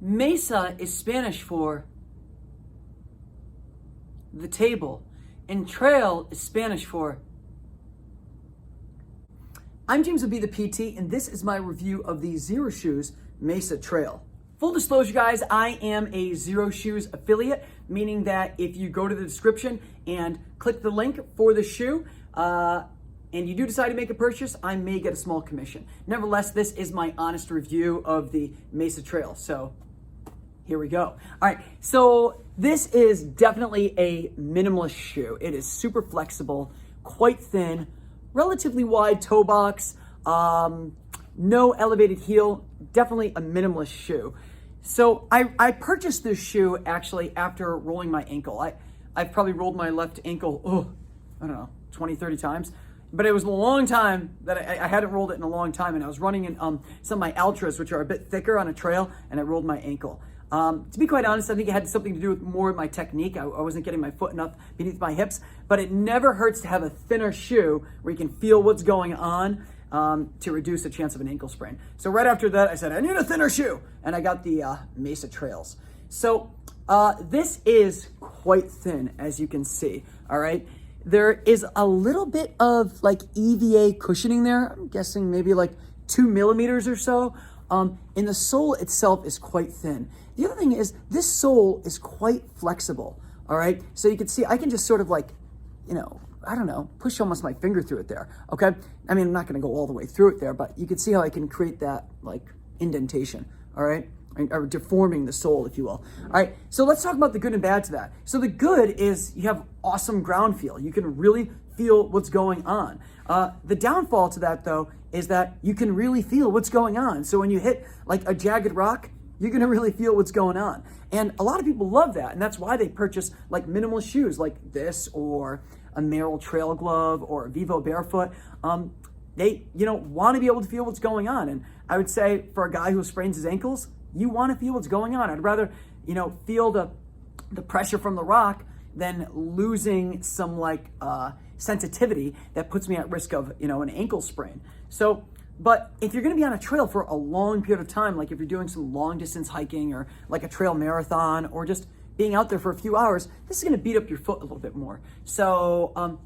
Mesa is Spanish for the table, and trail is Spanish for... I'm James will be the PT, and this is my review of the Xero Shoes Mesa Trail. Full disclosure, guys, I am a Xero Shoes affiliate, meaning that if you go to the description and click the link for the shoe, and you do decide to make a purchase, I may get a small commission. Nevertheless, this is my honest review of the Mesa Trail. So here we go. All right, so this is definitely a minimalist shoe. It is super flexible, quite thin, relatively wide toe box, no elevated heel, definitely a minimalist shoe. So I purchased this shoe actually after rolling my ankle. I've probably rolled my left ankle, I don't know, 20, 30 times. But it was a long time that I hadn't rolled it in a long time, and I was running in some of my Ultras, which are a bit thicker on a trail, and I rolled my ankle. To be quite honest, I think it had something to do with more of my technique. I wasn't getting my foot enough beneath my hips, but it never hurts to have a thinner shoe where you can feel what's going on to reduce the chance of an ankle sprain. So right after that, I said, I need a thinner shoe, and I got the Mesa Trails. So this is quite thin, as you can see, all right? There is a little bit of like EVA cushioning there. I'm guessing maybe like 2 millimeters or so. And the sole itself is quite thin. The other thing is this sole is quite flexible, all right? So you can see I can just sort of like, you know, I don't know, push almost my finger through it there, okay? I mean, I'm not gonna go all the way through it there, but you can see how I can create that like indentation, all right? Or deforming the sole, if you will. All right, so let's talk about the good and bad to that. So the good is you have awesome ground feel. You can really feel what's going on. The downfall to that, though, is that you can really feel what's going on. So when you hit like a jagged rock, you're gonna really feel what's going on. And a lot of people love that, and that's why they purchase like minimal shoes like this, or a Merrell Trail Glove, or a Vivo Barefoot. They, want to be able to feel what's going on. And I would say for a guy who sprains his ankles, you want to feel what's going on. I'd rather, feel the pressure from the rock than losing some like sensitivity that puts me at risk of, an ankle sprain. So, but if you're going to be on a trail for a long period of time, like if you're doing some long distance hiking or like a trail marathon or just being out there for a few hours, this is going to beat up your foot a little bit more. So,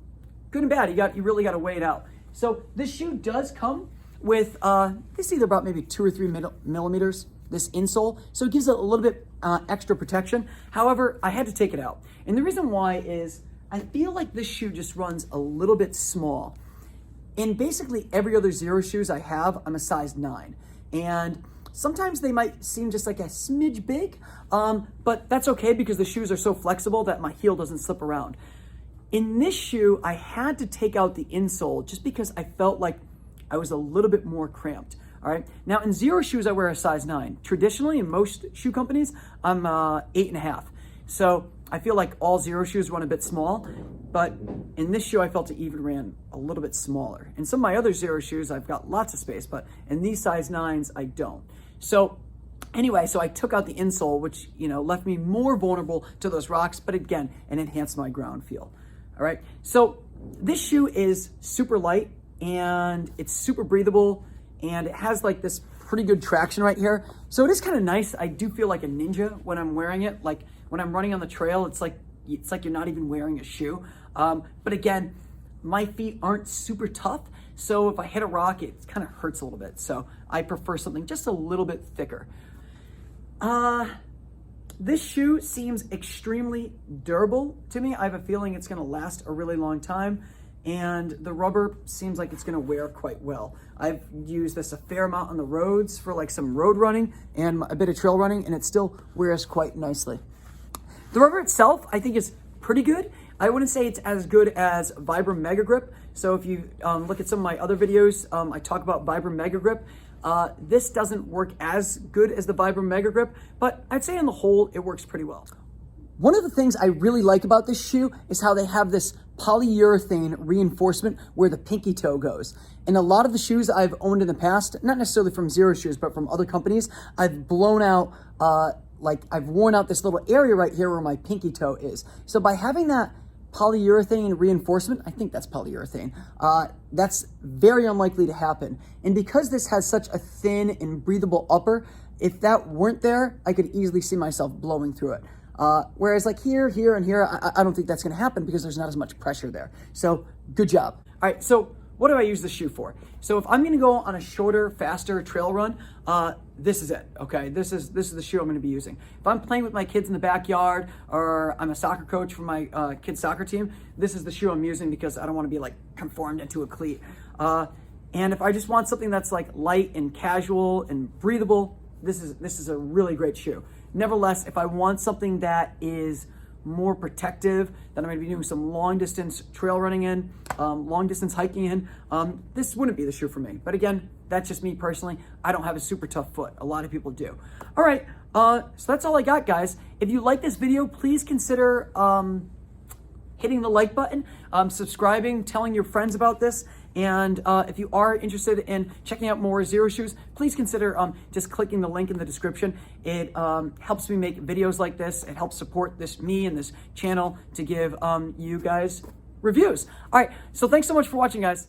good and bad, you really got to weigh it out. So this shoe does come with, this is either about maybe 2 or 3 millimeters, this insole. So it gives it a little bit extra protection. However, I had to take it out. And the reason why is I feel like this shoe just runs a little bit small. In basically every other Xero shoes I have, I'm a size 9. And sometimes they might seem just like a smidge big, but that's okay because the shoes are so flexible that my heel doesn't slip around. In this shoe, I had to take out the insole just because I felt like I was a little bit more cramped. All right. Now in Xero shoes, I wear a size 9. Traditionally, in most shoe companies, I'm 8.5. So I feel like all Xero shoes run a bit small, but in this shoe, I felt it even ran a little bit smaller. In some of my other Xero shoes, I've got lots of space, but in these size 9s, I don't. So anyway, so I took out the insole, which, left me more vulnerable to those rocks, but again, it enhanced my ground feel. All right. So this shoe is super light and it's super breathable. And it has like this pretty good traction right here. So it is kind of nice. I do feel like a ninja when I'm wearing it. Like when I'm running on the trail, it's like you're not even wearing a shoe. But again, my feet aren't super tough. So if I hit a rock, it kind of hurts a little bit. So I prefer something just a little bit thicker. This shoe seems extremely durable to me. I have a feeling it's gonna last a really long time. And the rubber seems like it's gonna wear quite well. I've used this a fair amount on the roads for like some road running and a bit of trail running, and it still wears quite nicely. The rubber itself, I think, is pretty good. I wouldn't say it's as good as Vibram Mega Grip. So if you look at some of my other videos, I talk about Vibram Mega Grip. This doesn't work as good as the Vibram Mega Grip, but I'd say on the whole, it works pretty well. One of the things I really like about this shoe is how they have this polyurethane reinforcement where the pinky toe goes. In a lot of the shoes I've owned in the past, not necessarily from Xero shoes, but from other companies, I've blown out, I've worn out this little area right here where my pinky toe is. So by having that polyurethane reinforcement, I think that's polyurethane, that's very unlikely to happen. And because this has such a thin and breathable upper, if that weren't there, I could easily see myself blowing through it. Whereas like here, and here, I don't think that's gonna happen because there's not as much pressure there. So good job. All right, so what do I use this shoe for? So if I'm gonna go on a shorter, faster trail run, this is it, okay? This is the shoe I'm gonna be using. If I'm playing with my kids in the backyard, or I'm a soccer coach for my kids' soccer team, this is the shoe I'm using because I don't wanna be like conformed into a cleat. And if I just want something that's like light and casual and breathable, this is a really great shoe. Nevertheless, if I want something that is more protective, that I'm gonna be doing some long distance trail running in, long distance hiking in, this wouldn't be the shoe for me. But again, that's just me personally. I don't have a super tough foot. A lot of people do. All right, so that's all I got, guys. If you like this video, please consider hitting the like button, subscribing, telling your friends about this. And if you are interested in checking out more Xero shoes, please consider just clicking the link in the description. It helps me make videos like this. It helps support me and this channel to give you guys reviews. All right, so thanks so much for watching, guys.